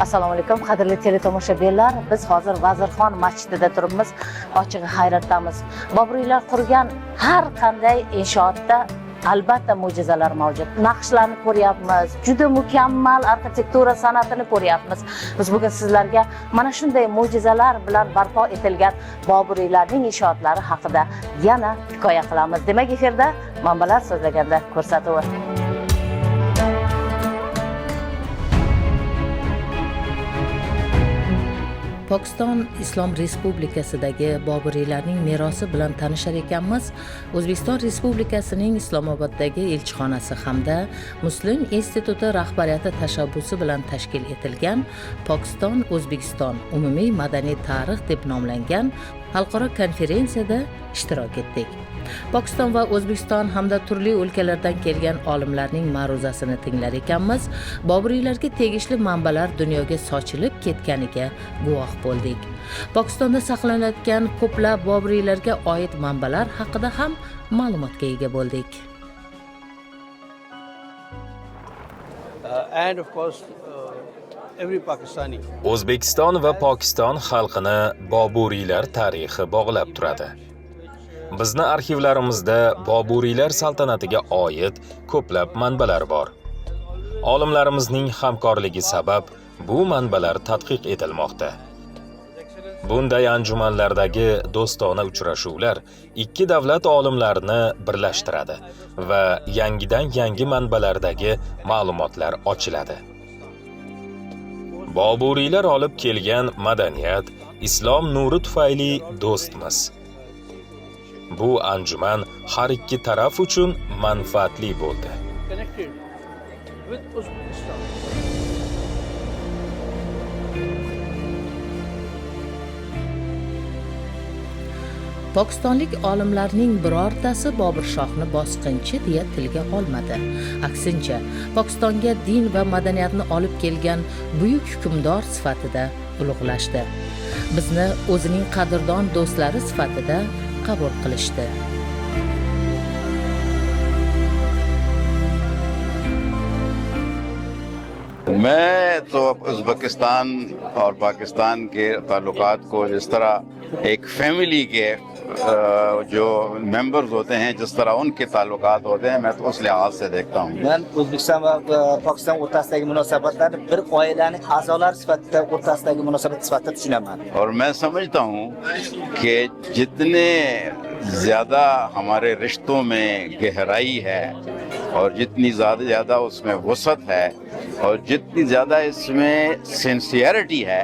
Assalomu alaykum, qadrli teletomoshabinlar. Biz hozir Vazirxon masjidida turibmiz. Ochig'i hayratdamiz. Boburiylar qurgan har qanday inshootda albatta mo'jizalar mavjud. Naqshlarni ko'ryapmiz. Juda mukammal arxitektura san'atini ko'ryapmiz. Biz bugun sizlarga mana shunday mo'jizalar bilan barpo etilgan Boburiylarning inshootlari haqida yana hikoya qilamiz. Demak, efirda manbalar so'zlaganda ko'rsatuvi. Pokiston Islom Respublikasidagi Boburiylarning merosi bilan tanishar ekanmiz. O'zbekiston Respublikasining Islomoboddagi elchixonasi hamda Muslim instituti rahbariyati tashabbusi bilan tashkil etilgan Pokiston-O'zbekiston umumiy madaniy tarix deb nomlangan xalqaro konferensiyada ishtirok etdik. Pokiston va O'zbekiston hamda turli o'lkalardan kelgan olimlarning ma'ruzasini tinglar ekanmiz. Boburiylarga tegishli manbalar dunyoga sochilib ketganiga guvoh bo'ldik. Pokistonda saqlanayotgan ko'plab Boburiylarga oid manbalar haqida ham ma'lumotga ega bo'ldik. O'zbekiston va Pokiston xalqini Boburiylar tarixi bog'lab turadi. Bizni arxivlarimizda Boburiylar saltanatiga oid ko'plab manbalar bor. Olimlarimizning hamkorligi sabab bu manbalar tadqiq etilmoqda. Bunday anjumanlardagi do'stona uchrashuvlar ikki davlat olimlarini birlashtiradi va yangi manbalardagi ma'lumotlar ochiladi. Boburiylar olib kelgan madaniyat, islom nuri tufayli do'stmiz. Bu anjuman har ikki taraf uchun manfaatli bo'ldi. Pokistonlik olimlarning birortasi Bobur shohni bosqinchi deya tilga olmadi. Aksincha, Pokistonga din va madaniyatni olib kelgan buyuk hukmdor sifatida ulug'lashdi. Bizni o'zining qadrdon do'stlari sifatida qabul qilishdi. मैं तो उज़्बेकिस्तान और पाकिस्तान के ताल्लुकात को जिस तरह एक फैमिली के जो मेंबर्स होते हैं, जिस तरह उनके ताल्लुकात होते हैं, मैं तो उस लिहाज से देखता हूँ. Men O'zbekiston va Pokiston o'rtasidagi munosabatlarni bir oilaning a'zolari sifatida o'rtasidagi munosabat sifatida tushunaman. और मैं समझता हूँ कि जितने ज़्यादा हमारे रिश्तों में गहराई है और जितनी ज़्यादा उसमें वसअत है और जितनी ज़्यादा इसमें सिंसियरिटी है,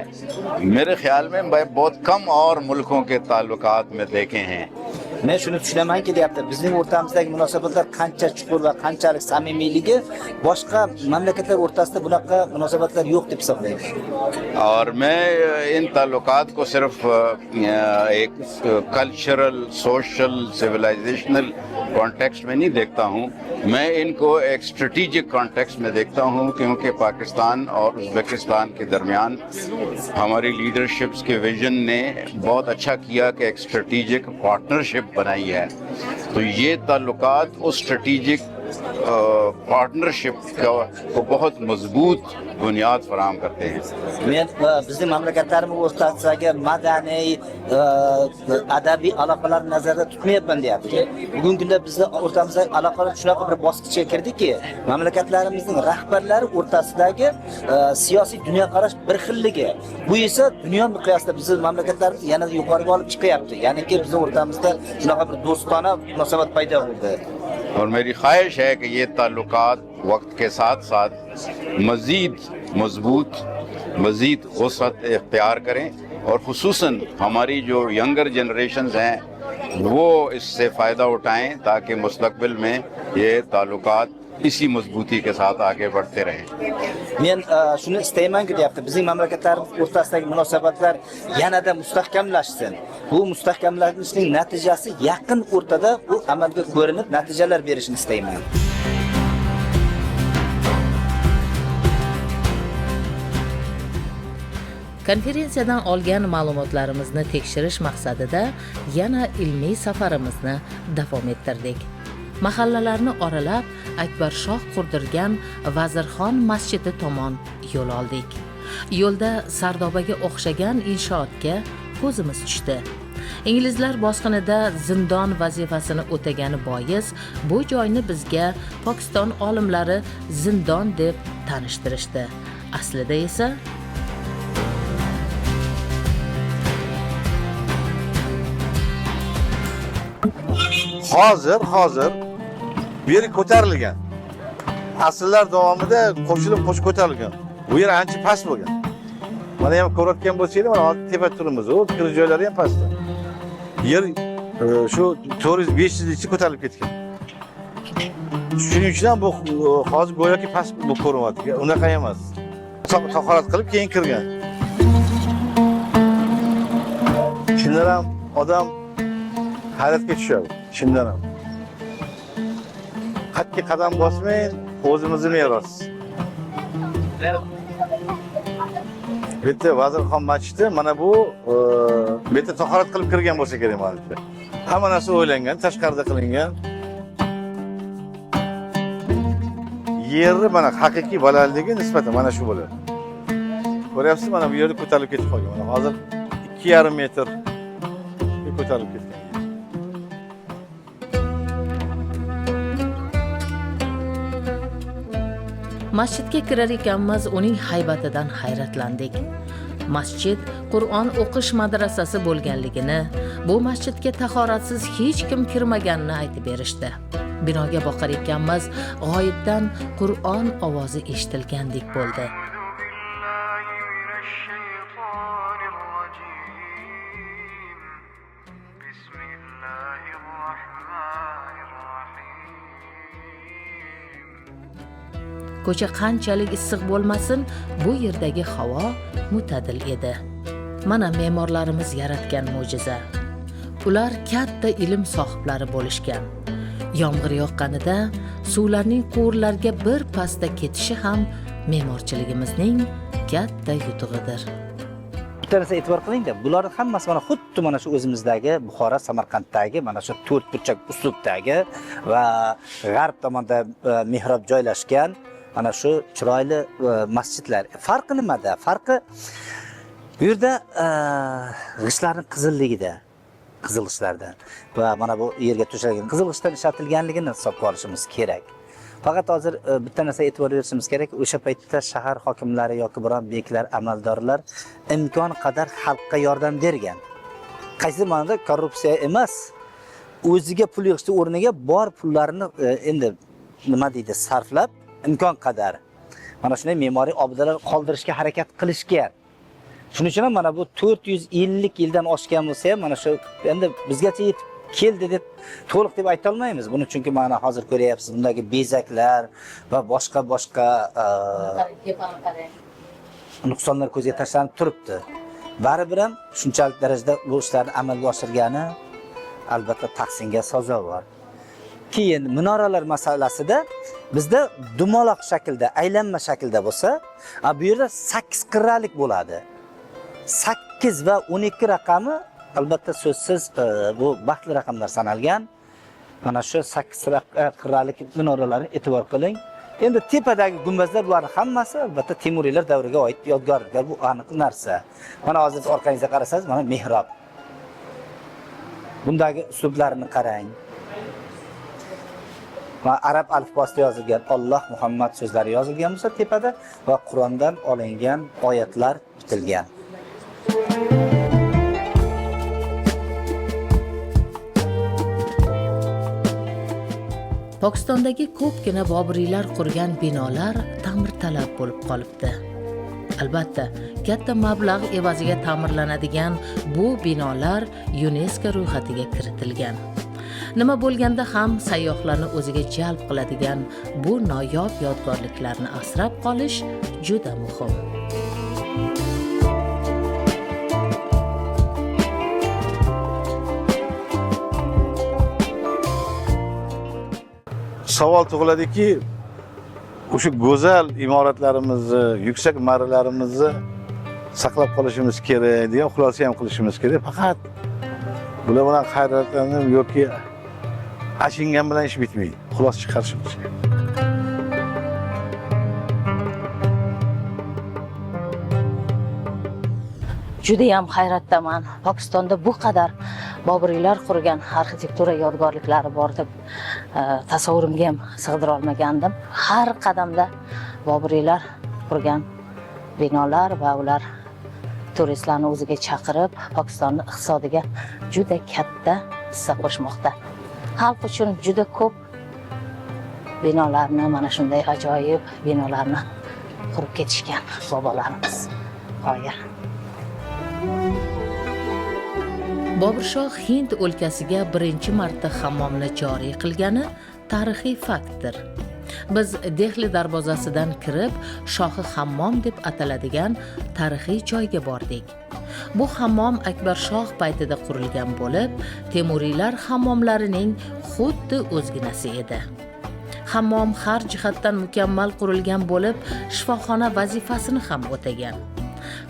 मेरे ख्याल में मैं बहुत कम और मुल्कों के ताल्लुकात में देखे हैं. Men shuni tushunamanki, deyapti, bizning o'rtamizdagi munosabatlar qancha chuqur va qanchalik samimiyligi boshqa mamlakatlar o'rtasida bunaqa munosabatlar yo'q deb hisoblayman. और मैं इन ताल्लुकात को सिर्फ एक कल्चरल, सोशल, सिविलाइजेशनल कॉन्टेक्स्ट में नहीं देखता हूँ. मैं इनको एक स्ट्रेटेजिक कॉन्टेक्स्ट में देखता हूँ, क्योंकि पाकिस्तान और उज़्बेकिस्तान के दरमियान हमारी लीडरशिप्स के विजन ने बहुत अच्छा किया कि एक स्ट्रेटेजिक पार्टनरशिप बनाई है. तो ये ताल्लुकात उस स्ट्रेटेजिक पार्टनरशिप को बहुत मजबूत बुनियाद फराहम करते हैं. Men bizning mamlakatlarimiz o'rtasidagi madaniy, adabiy aloqalarni nazarda tutmayapman, deyapti. Bugungi kunda bizning o'rtamizdagi aloqalar shunaqa bir bosqichga kirdiki, mamlakatlarimizning rahbarlari o'rtasidagi siyosiy dunyoqarash bir xilligi. Bu esa dunyo miqyosida bizning mamlakatlarimiz yanada yuqoriga olib chiqyapti. Ya'niki bizning o'rtamizda shunaqa bir do'stona munosabat paydo bo'ldi. और मेरी ख्वाहिश है कि ये ताल्लुकात वक्त के साथ साथ मज़ीद मजबूत, मज़ीद वसअत इख्तियार करें और ख़ुसूसन हमारी जो यंगर जनरेशन्स हैं वो इससे फ़ायदा उठाएं, ताकि मुस्तक़बिल में ये ताल्लुकात इसी मजबूती के साथ आगे बढ़ते रहें. Men shuni istaymanki, deyapti, bizning mamlakatlarimiz o'rtasidagi munosabatlar yanada mustahkamlashsin. Bu mustahkamlanishning natijasi yaqin o'rtada bu amalga ko'rinib natijalar berishini istayman. Konferensiyadan olgan ma'lumotlarimizni tekshirish maqsadida yana ilmiy safarimizni davom ettirdik. Mahallalarni oralab Akbar Shoh qurdirgan Vazirxon masjidi tomon yo'l oldik. Yo'lda Sardobaga o'xshagan inshootga ko'zimiz tushdi. Inglizlar bosqinida zindon vazifasini o'tagani bois bu joyni bizga Pokiston olimlari zindon deb tanishtirishdi. Aslida esa hozir bu yer ko'tarilgan. Asrlar davomida qo'shilib ko'tarilgan. Bu yer ancha past bo'lgan. Mana ham ko'rayotgan bo'lsangiz, mana hozir tepa turimiz, o kirish joylari ham pastda. Yer shu 400-500 ichi ko'tarilib ketgan. Shuning uchun ham bu hozir go'yoki past bu ko'rinyapti. Unaqa emas. Tahorat qilib keyin kirgan. Shundan ham odam hayratga tushadi. Shundan ham. Qat'iy qadam bosmang, o'zimizning meros. Bitta Vazirxon masjidi mana bu bitta tahorat qilib kirgan bo'lsa kerak menimcha. Hamma narsa o'ylangan, tashqarida qilingan. Yerni mana haqiqiy balandligi nisbatan mana shu bo'ladi. Ko'ryapsiz, mana bu yerda ko'tarilib ketib qolgan. Mana hozir 2,5 metr ko'tarilib ketgan. masjidga kirar ekanmiz, uning haybatidan hayratlandik. Masjid Qur'on o'qish madrasasi bo'lganligini, bu masjidga tahoratsiz hech kim kirmaganini aytib berishdi. Binoga boqar ekanmiz, g'oyibdan Qur'on ovozi eshitilgandek bo'ldi. Ko'cha qanchalik issiq bo'lmasin, bu yerdagi havo mutadil edi. Mana me'morlarimiz yaratgan mo'jiza. Ular katta ilm sohiblari bo'lishgan. Yomg'ir yoqqanida suvlarning quvurlarga bir pasda ketishi ham me'morchiligimizning katta yutug'idir. Bitta narsa e'tibor qiling-da, bularning hammasi mana xuddi mana shu o'zimizdagi Buxoro, Samarqanddagi mana shu to'rt burchak uslubdagi va g'arb tomonda mehrob joylashgan mana shu chiroyli masjidlar. Farqi nimada? Farqi bu yerda g'ishtlarning qizilligida, qizil g'ishtlardan va mana bu yerga to'shalgan qizil g'ishtdan ishlatilganligini hisobga olishimiz kerak. Faqat hozir bitta narsa e'tibor berishimiz kerak, o'sha paytda shahar hokimlari yoki biron beklar, amaldorlar imkon qadar xalqqa yordam bergan. Qaysi ma'noda korrupsiya emas, o'ziga pul yig'ishni o'rniga bor pullarini endi nima deydi, sarflab imkon qadar mana shunday me'moriy obidalar qoldirishga harakat qilishgan. Shuning uchun ham mana bu 450 yildan oshgan bo'lsa ham mana shu endi bizgacha yetib keldi deb to'liq deb ayta olmaymiz. Buni chunki mana hozir ko'ryapsiz, bundagi bezaklar va boshqa nuqsonlar ko'zga tashlanib turibdi. Baribir ham shunchalik darajada bu ishlarni amalga oshirgani albatta tahsinga sazovor. Keyin minoralar masalasida bizda dumaloq shaklda, aylanma shaklda bo'lsa, bu yerda 8 qirralik bo'ladi. 8 va 12 raqami albatta so'zsiz bu baxtli raqamlar sanalgan. Mana shu 8 qirralik minoralarni e'tibor qiling. Endi tepadagi gumbazlar bularning hammasi albatta Temuriylar davriga oid yodgorliklar, bu aniq narsa. Mana hozir orqangizga qarasangiz, mana mehrob. Bundagi uslublarini qarang. Va arab alifbosida yozilgan Alloh Muhammad so'zlari yozilgan bo'lsa tepada va Qur'ondan olingan oyatlar bitilgan. Pokistondagi ko'pgina Boburiylar qurgan binolar ta'mirtalab bo'lib qolibdi. Albatta, katta mablag' evaziga ta'mirlanadigan bu binolar UNESCO ro'yxatiga kiritilgan. Nima bo'lganda ham sayyohlarni o'ziga jalb qiladigan bu noyob yodgorliklarni asrab qolish juda muhim. Savol tug'iladiki, o'sha go'zal imoratlarimizni, yuksak marralarimizni saqlab qolishimiz kerak, degan xulosa ham qilishimiz kerak. Faqat bular bilan hayratlanib yoki achingan bilan ish bitmaydi. Xulosa chiqarishimiz kerak. juda ham hayratdaman. Pokistonda bu qadar Boburiylar qurgan arxitektura yodgorliklari bor deb tasavvurimga ham sig'dira olmagandim. Har qadamda Boburiylar qurgan binolar va ular turistlarni o'ziga chaqirib, Pokistonning iqtisodiga juda katta hissa qo'shmoqda. Xalq uchun juda ko'p binolarni, mana shunday ajoyib binolarni qurib ketishgan bobolarimiz. Qoyil. Boburshoh Hind o'lkasiga birinchi marta hammomni joriy qilgani tarixiy faktdir. Biz Dehli darvozasidan kirib, Shohi hammom deb ataladigan tarixiy joyga bordik. Bu hammom Akbar Shoh paytida qurilgan bo'lib, Temuriylar hammomlarining xuddi o'zginasi edi. Hammom har jihatdan mukammal qurilgan bo'lib, shifoxona vazifasini ham o'tagan.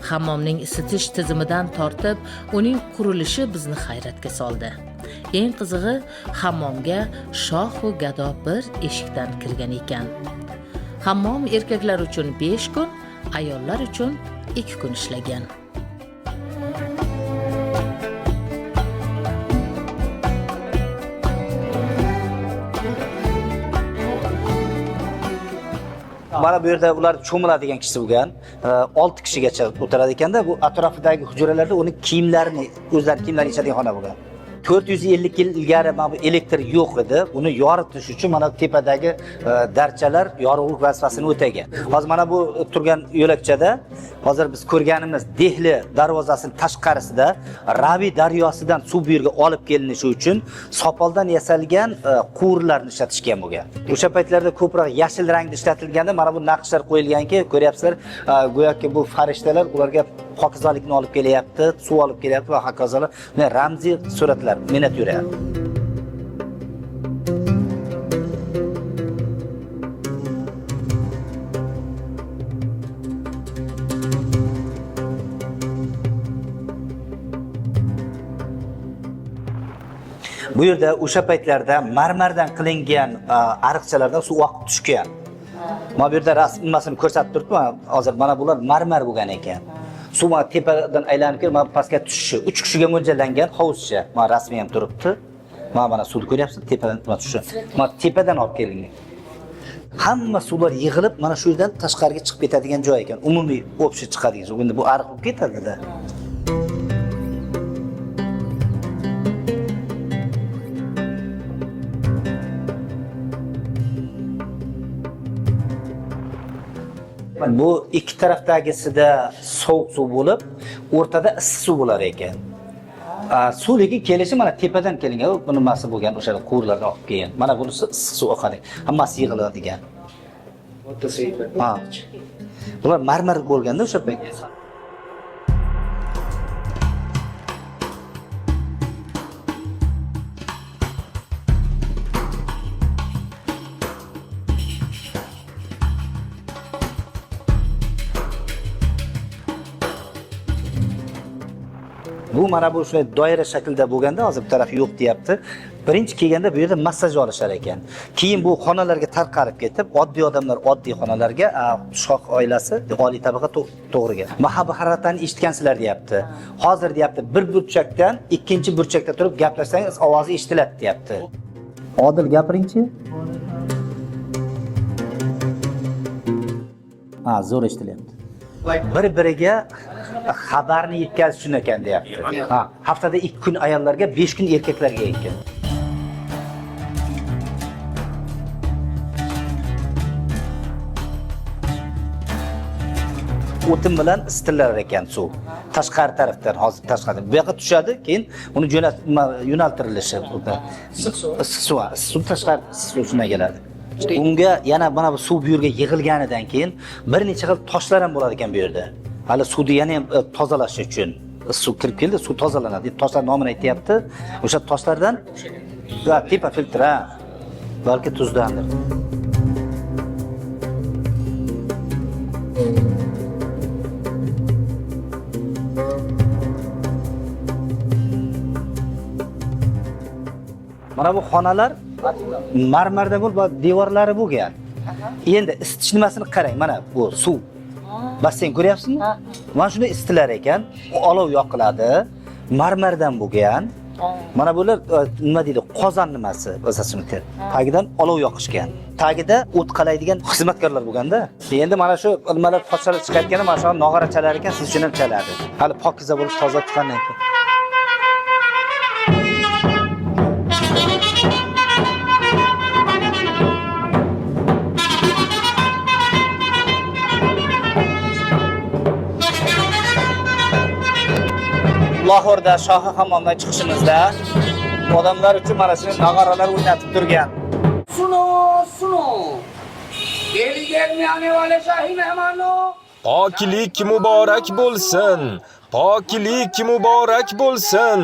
Hammomning isitish tizimidan tortib, uning qurilishi bizni hayratga soldi. Eng qizig'i, hammomga shoh va gado bir eshikdan kirgan ekan. Hammom erkaklar uchun 5 kun, ayollar uchun 2 kun ishlagan. Mana bu yerda ular cho'miladigan kishi bo'lgan, 6 kishigacha o'tiradi ekanda, bu atrofidagi hujralarda uning kiyimlarini, o'zlari kiyimlarini yechadigan xona bo'lgan. 450 yil ilgari mana bu elektr yo'q edi. Uni yoritish uchun mana tepadagi darchalar yorug'lik vazifasini o'tagan. Hozir mana bu turgan yo'lakchada hozir biz ko'rganimiz Dehli darvozasining tashqarisida Ravi daryosidan suv bu yerga olib kelinishi uchun sopoldan yasalgan quvurlarni ishlatishgan bo'lgan. O'sha paytlarda ko'proq yashil rangda ishlatilganda mana bu naqshlar qo'yilganki, ko'ryapsizlar, go'yoki bu farishtalar ularga pokizolikni olib kelyapti, suv olib kelyapti va hokazolar. Mana ramziy suratlar minat yuradi. Bu yerda o'sha paytlarda marmardan qilingan ariqchalardan suv oqib tushgan. Mana bu yerda rasmmasini ko'rsatib turibman. Hozir mana bular marmar bo'lgan ekan. Suv mana tepadan aylanib kelib, mana pastga tushishi 3 kishiga mo'ljallangan hovuzcha. Mana rasmi ham turibdi. Mana suvni ko'ryapsiz, tepadan tushishi. Mana tepadan olib kelingan. Hamma suvlar yig'ilib mana shu yerdan tashqariga chiqib ketadigan joy ekan. Umumiy o'pshi chiqadigan. Endi bu ariq bo'lib ketadi-da. Bu ikki tarafdagisida sovuq suv bo'lib, o'rtada issiq suv bo'lar ekan. Suv lekin kelishi mana tepadan kelingan, bu nimasi bo'lgan, o'sha quvurlardan oqib kelgan. Mana bunisi issiq suv oqadi. Hammasi yig'iladigan. Bular marmar bo'lganda o'sha paytda. Bu mana bu shunday doira shaklda bo'lganda, hozir bu taraf yo'q deyapti. Birinchi kelganda bu yerda massaj olishar ekan. Keyin bu xonalarga tarqalib ketib, oddiy odamlar oddiy xonalarga, shoh oilasi oliy tabaqa to'g'riga. Mahaba haratani eshitgansizlar deyapti. Hozir deyapti, bir burchakdan ikkinchi burchakda turib gaplashsangiz ovozi eshitiladi deyapti. Odil gapiringchi. Zo'r eshitilyapti. Bir-biriga xabarni yetkazish uchun ekan deyapti. Haftada 2 kun ayollarga, 5 kun erkaklarga ekan. O'tin bilan isitilar ekan suv. Tashqari tarafdan, hozir tashqaridan. Bu yoqqa tushadi, keyin uni yo'naltirilishi burada. Issiq suv tashqari suvga keladi. Unga yana mana bu suv bu yerga yig'ilganidan keyin bir necha xil toshlar ham bo'lar ekan bu yerda. Hali suvni yana ham tozalash uchun suv kirib keldi, suv tozalanadi. Toshlar nomini aytayapti. O'sha toshlardan tepa filtr, balki tuzdandir. Mana bu xonalar marmarda bo'lib, devorlari bo'lgan. Endi isitish nimasini qarang, mana bu suv. Basseyn ko'ryapsizmi? Mana shuni istilar ekan. Olov yoqiladi. Marmardan bo'lgan. Mana bular nima deydi? Qozon nimasi asosan. Tagidan olov yoqishgan. Tagida o't qalaydigan xizmatkorlar bo'lganda. Endi mana shu nimalar pochalar chiqayotgani mana shu nog'ora chalar ekan, siz uchun ham chaladi. Hali pokiza bo'lib toza chiqqandan keyin. Lahorda Shohi hammomdan chiqishimizda odamlar uchun mana shunday nog'oralar o'ynatib turgan. सुनो सुनो daily gate में आने वाले शाही मेहमानों Poklik muborak bo'lsin. Poklik muborak bo'lsin.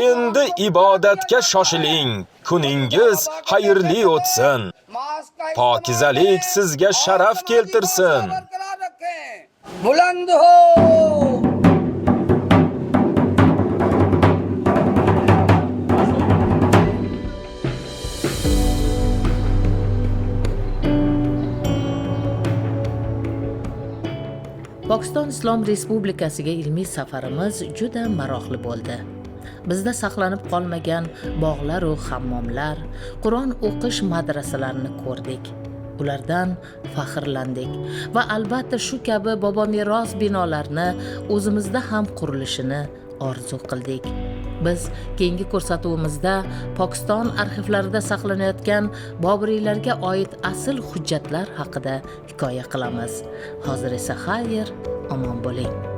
Endi ibodatga shoshiling. Kuningiz xayrli o'tsin. Pokizalik sizga sharaf keltirsin. बरकरार रखें बुलंद हो Pokiston Islom Respublikasiga ilmiy safarimiz juda maroqli bo'ldi. Bizda saqlanib qolmagan bog'lar va hammomlar, Qur'on o'qish madrasalarini ko'rdik. Ulardan faxrlandik va albatta shu kabi bobomeros binolarni o'zimizda ham qurilishini orzu qildik. Biz keyingi ko'rsatuvimizda Pokiston arxivlarida saqlanayotgan Boburiylarga oid asl hujjatlar haqida hikoya qilamiz. Hozir esa xayr, omon bo'ling.